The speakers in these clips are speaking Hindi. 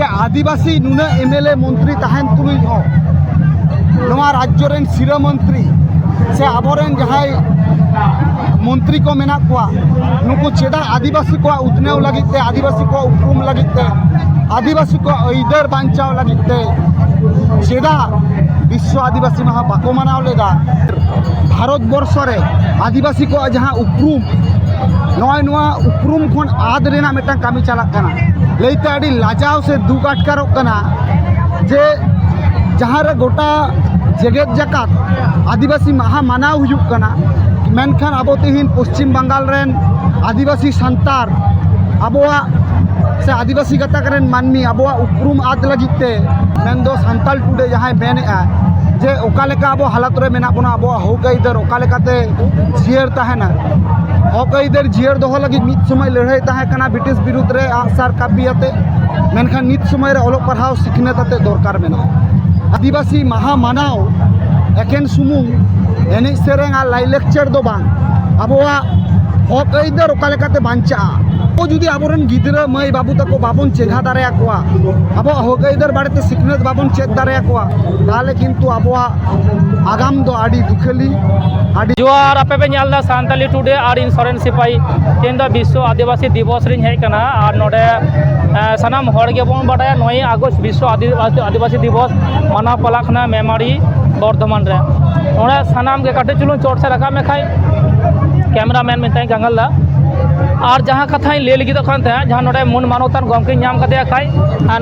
जे आदिवासी नुना एमएलए मंत्री तहन तुलुज हो नवा राज्य रेन सिरा मंत्री से आबोरेन जहाय मंत्री को मेना कुआ नुकु चेदा आदिवासी को उतनेव लगिते आदिवासी को उपरुम लगिते आदिवासी को ऐदर बांचाव लगिते चेदा विश्व आदिवासी महा बाको मनाव लेदा भारत वर्ष रे आदिवासी को जहां उपरुम नय नवा उपरुम खन आद रेना मेटा कामी चालक कना लेते आडी लाजाव से दुख अटकारोग कना जे जहां रे गोटा जगत जकात आदिवासी महा मानाव हुजुग कना मेनखान आबो तिहिन पश्चिम बंगाल रेन आदिवासी संतार आबोआ से आदिवासी गतक रेन मानमी आबोआ उपरुम आद लगिते मेनदो संताल टुडे जहां मेनेआ जे ओकालेका आबो हालत रे मेना बोना आबो हक आइदार ओकालेकाते जियर ताहेना हक आइदार जियर दोहो लगी मिद समय लड़ाई ताहे कना ब्रिटिश विरुद्ध रे आसार कापियाते मेनखान नित समय रे ओलोग पढ़ाव सिखनेताते दरकार मेना आदिवासी महा मानाव एकेन सुमुंग एने सेरेंग आ लाई लेक्चर दो बांग आबोआ हक आइदार ओकालेकाते बांचा को जुदी आबोरेन गिदरा मई बाबू तको बाबन चेघा दारे आकोआ आबो हक आइदार बाड़ेते सिखनेत बाबन चेद दारे आकोआ ताले किन्तु आबोआ आगाम दो आडी दुखली आडी जोहार आपे पे ᱧᱮᱞᱫᱟ सान्ताली टुडे और इन सोरेन सिपाही तेन द विश्व आदिवासी दिवस रिन हेज कना और नोडे सनाम हर गे बोन बाडाया 9 अगस्त विश्व आदिवासी दिवस माना पलाखना मेमारी बर्धमान रे ओडे सनाम के काटे चुलुन चोट से रखा में खाई कैमरामैन में ताई गंगल दा और जहाँ कथा ले लगी तो खान जहाँ नोडे मन मानवतान गमके नाम कते खाई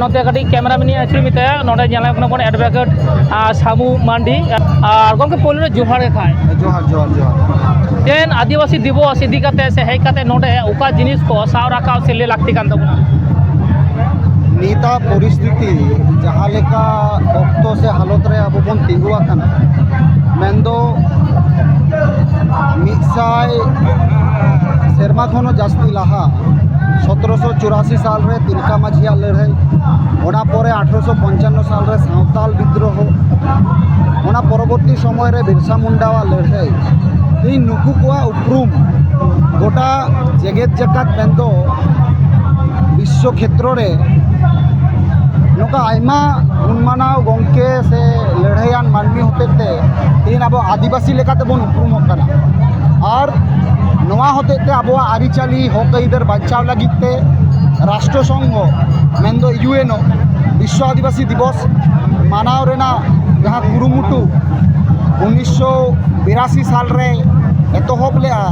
नोते कटी कैमरामैन आछी मिते नोडे ᱧᱮᱞ कना बन एडवोकेट सामू मांडी और गमके पोले जोहार के खाई जोहार जोहार जोहार तेन आदिवासी दिवस इदी कते से हेज कते नोडे उका जिनिस को साव राखाव से ले लागती कान तबना नीता परिस्थिति जहाँ लेका अक्तो से हालत रे अब बन तिंगु आकन मेंदो मिसाय सेरमा खनो जास्ती लाहा 1784 साल रे तिलका माझिया लड़ाई ओना परे 1855 साल रे सावताल विद्रोह ओना परवर्ती समय रे बिरसा मुंडावा लड़ाई इन नुकु कोआ उपरुम गोटा जगत जकात मेंदो विश्व क्षेत्र रे नोका आयमा गुणमानाव गंके से लड़ाईयान मानमी होते तीन अब आदिवासी लेकाते बन उपरुमोग कना और नोआ होते अब आरिचाली हक आइदार बांचाव लगिते राष्ट्रसंघ मेंदो यूएनओ विश्व आदिवासी दिवस मानाव रेना जहाँ कुरुमुटु 1982 साल रे एतहब लेआ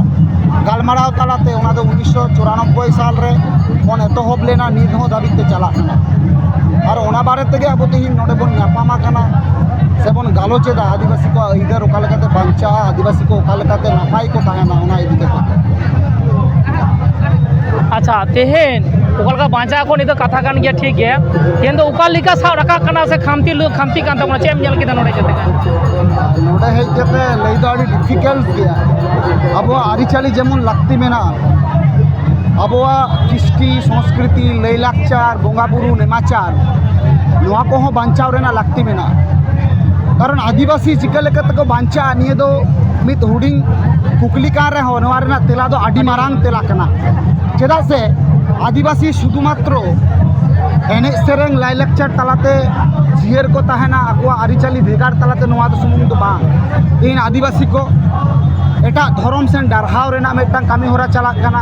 गालमाराव तालाते ओना दो 1994 साल रे कोन एतहब लेना नित हो दाबिते चला और ओना बारे तेगे अब तिहिन नोडे बन नापामा कना से बन गालोचेदा आदिवासी को इधर ओकालेकाते बांचा आदिवासी को ओकालेकाते नापाई को ताहेना ओना इदी कते अच्छा तेहेन ओकालका बांचा को नितो कथा कान गया ठीक है केन तो ओकालिका सा रखा कना से खामती कान तबना चेम ᱧᱮᱞ केदा नोडे जते नोडे हेज कते लई दो आडी डिफिकल्ट गया अब आरिचाली जेमन लागती मेना आबोआ कृष्टि संस्कृति लैलाकचार बोंगाबुरु नेमाचार नोआ को हो बांचाव रेना लागती मेना कारण आदिवासी चिका लेकाते को बांचा निये दो मित हुडिंग कुकली कार रे हो नोआ रेना तेला दो आडी मारांग तेला कना चेदा से आदिवासी शुधुमात्र एने सेरेंग लैलाकचार तलाते जियर को ताहेना आकोआ आरिचाली भेगार तलाते नोआ दो सुमुंग दो बांग इन आदिवासी को एटा धर्म सेन डारहाव रेना मेटांग कामी होरा चलाक कना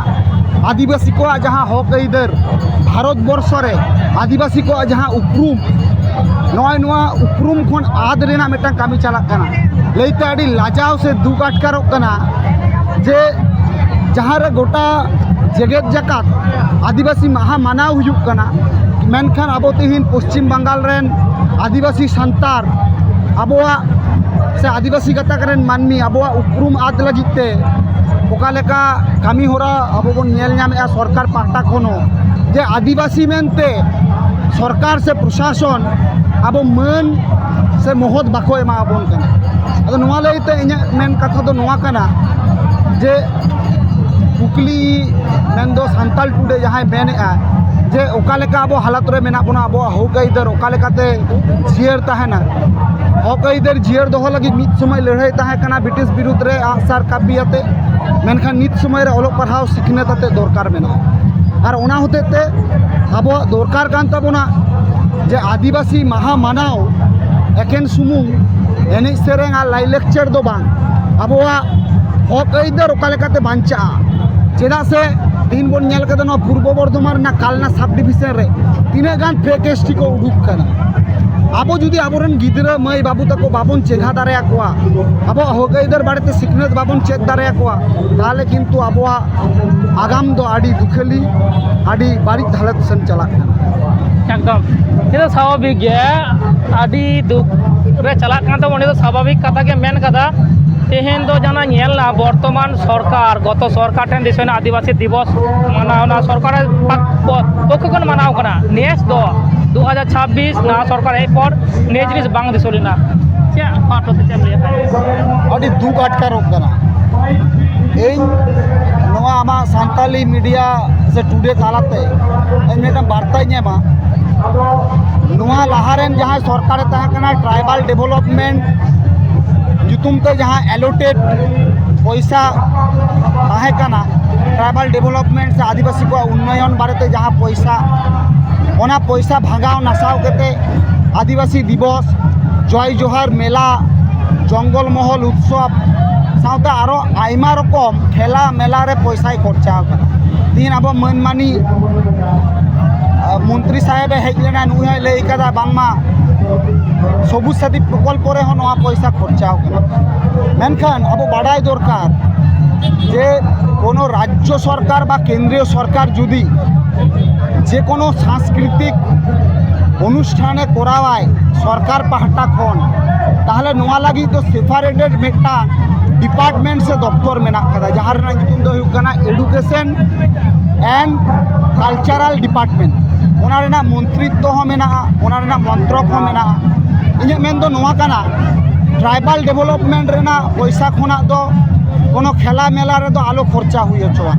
आदिवासी को जहाँ हक आइदार भारत वर्ष रे आदिवासी को जहाँ उपरुम नय नवा उपरुम खन आद रेना मेटांग कामी चलाक कना लेते आडी लाजाव से दुख अटकारोग कना जे जहाँ रे गोटा जगत जकात आदिवासी महा मानाव हुजुग कना मेनखान आबो तिहिन पश्चिम बंगाल रेन आदिवासी संतार आबोआ से आदिवासी गतक रेन मानमी आबोआ उपरुम आद लगिते ओकालेका कामी होरा अब बन नेल नामेआ सरकार पाहटा खनो जे आदिवासी मेनते सरकार से प्रशासन अब मन से महत बाको एमा बन कना अदो नोआ लईते इᱧ मेन कथा दो नोआ कना जे कुकली मेंदो सान्ताल टुडे जहाँ मेनेआ जे ओकालेका अब हालत रे मेना बोना अब हक आइदार ओकालेकाते जियर ताहेना हक आइदार जियर दोहो लगी मिद समय लड़ाई ताहे कना ब्रिटिश विरुद्ध रे आसार कापियाते मेनखान नित समय रे ओलोग पढ़ाव सिखनेताते दरकार मेना और ओना होते अब दरकार कान ताबोना जे आदिवासी माहा मानाव एकेन सुमुंग एने सेरेंग आ लाई लेक्चर दो बांग आबोआ हक आइदार ओका लेकाते बांचा चेदा से दिन बन नेल कदे न पूर्व बर्धमान ना कालना सब डिविजन रे तीना गान फेक एसटी को उडुक कना आबो जुदी आबोरन गिदरा मई बाबू तको बाबन चेघा दारे आकोआ आबो हक आइदार बाड़ेते सिखनेत बाबन चेक दारे आकोआ ताहले किन्तु आबोआ आगाम दो आडी दुखेली आडी बाड़िज हालत सेन चलाक कना एकदम ये तो स्वाभाविक है आदि दुख रे चला कान तो उन्हें तो स्वाभाविक कथा के मेन कथा तेहेन दो जाना नेल ना वर्तमान सरकार गत सरकार ठेन दिसोना आदिवासी दिवस मानाव ना सरकार पक्ष खन मानाव कना नेक्स्ट दो 2026 ना सरकार ए पर ने जिनिस बांग दिसोलिना क्या पाटो ते चल लिया आडी दुख आटकारोग कना इन नोआ आमा सांताली मीडिया से टुडे तालाते इन मेटा बार्ता नेमा नोआ लाहारेन जहां सरकार तहां कना ट्राइबल डेवलपमेंट जुतुम ते जहां एलोटेड पैसा ताहे कना ट्राइबल डेवलपमेंट से आदिवासी को उन्नयन बारेते जहां पैसा ओना पैसा भागाव नासाव केते आदिवासी दिवस जय जोहार मेला जंगल महल उत्सव साउता आरो आइमा रकम खेला मेला रे पैसाय खर्चा कना दिन अब मनमानी मंत्री साहेब हेज लेना नुई लई कदा बांगमा सबुज साथी प्रकल्प रे हो नवा पैसा खर्चा कना मेनखान अब बाडाय दरकार जे कोनो राज्य सरकार बा केंद्रीय सरकार जुदी जे कोनो सांस्कृतिक অনুষ্ঠানে করাওয়ায় সরকার পাহাটা খন তাহলে নোয়া লাগি তো সেপারেটেড মেটা ডিপার্টমেন্ট से दफ्तर मेना कदा जहां रे नितुम दो हुक कना एडुकेशन एंड कल्चरल डिपार्टमेंट ओना रेना मंत्रित्व हो मेना ओना रेना मंत्रक हो मेना इने मेन दो नोआ कना ट्राइबल डेवलपमेंट रेना पैसा खोना दो कोनो खेला मेला रे दो आलो खर्चा हुई होचवा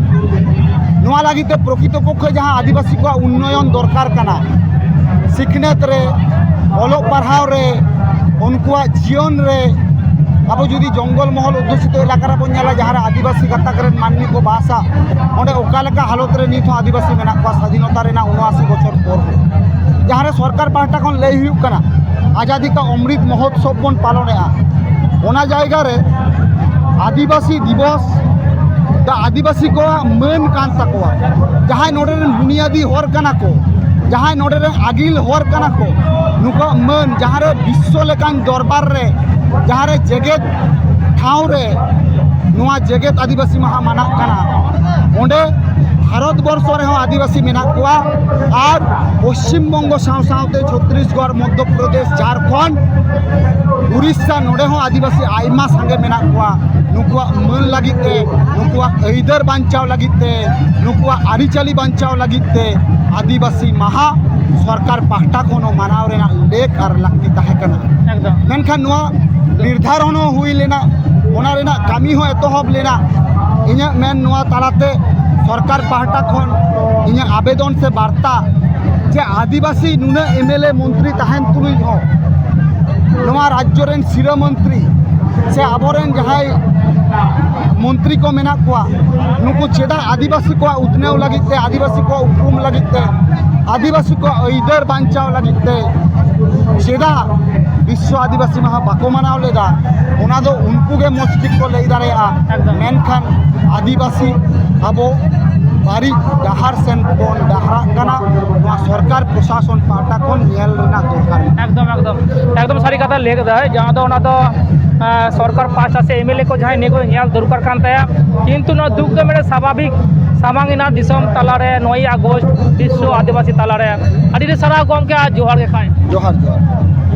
नोआ लागि तो प्रकृतपक्ष जहां आदिवासी को उन्नयन दरकार कना सिखनेत रे ओलो पढ़ाव रे उनकुआ जीवन रे अब जुदी जंगल महल अध्युषित इलाका बन जाला जहाँ आदिवासी गाताक मानमी को बासा ओंडे ओकालेका हालत रे नित आदिवासी मेना को स्वाधीनता रेना 79 बछर पर जहाँ सरकार पाहटा खन लई हुई कना आजादी का अमृत महोत्सव बन पालनेआ ओना जायगा रे आदिवासी दिवस दा आदिवासी को मेन कान तकवा जहाँ नोडे बुनियादी हर कना को जहाँ नोडे आगिल हर कना को नुका मन जहाँ रे विश्व लेकान दरबार रे जहाँ रे जेगेत ठाव रे नुआ जेगेत आदिवासी महा माना कना ओंडे भारत वर्ष रे हो आदिवासी मेना कुआ और पश्चिम बंग साव सावते छत्तीसगढ़ मध्य प्रदेश झारखंड उड़ीसा नोडे हो आदिवासी आइमा संगे मेना कुआ नुकुआ मन लगिते नुकुआ ऐदर बांचाव लगिते नुकुआ आरिचाली बांचाव लगिते आदिवासी महा सरकार पाहटा कोनो मानाव रेना लेक और लगती ताहे कना एकदम मेनखान नुआ निर्धारण हुई लेना ओना रेना कामी हो एतहब लेना इन्या मेन नुआ तालाते सरकार पाहटा खन इन्या आवेदन से वार्ता जे आदिवासी नुना एमएलए मंत्री ताहेन तुलुई हो नुआ राज्य रेन सिरा मंत्री से आबोरेन जहाय मंत्री को मेना कुआ नुकु चेदा आदिवासी को उतनेव लगिते आदिवासी को उपरुम लगिते आदिवासी को ऐदर बांचाव लगिते चेदा विश्व आदिवासी महा बाको मानाव लेदा ओना दो उनको के मस्जिद को लई दारेआ मेनखान आदिवासी अबो बारी डाहार सेन कोन डाहरा कना नुआ सरकार प्रशासन पाटा कोन नेल रेना दरकार एकदम एकदम एकदम सारी कथा लेग दा जहां दो ओना दो सरकार पासा से एमएलए को जहां नेगो नेल दरकार कान ताया किंतु न दुख दो मेरे स्वाभाविक सामांगिना दिसम तालारे 9 अगस्त विश्व आदिवासी तालारे अडी सारा गम के आज जोहार के खाए जोहार जोहार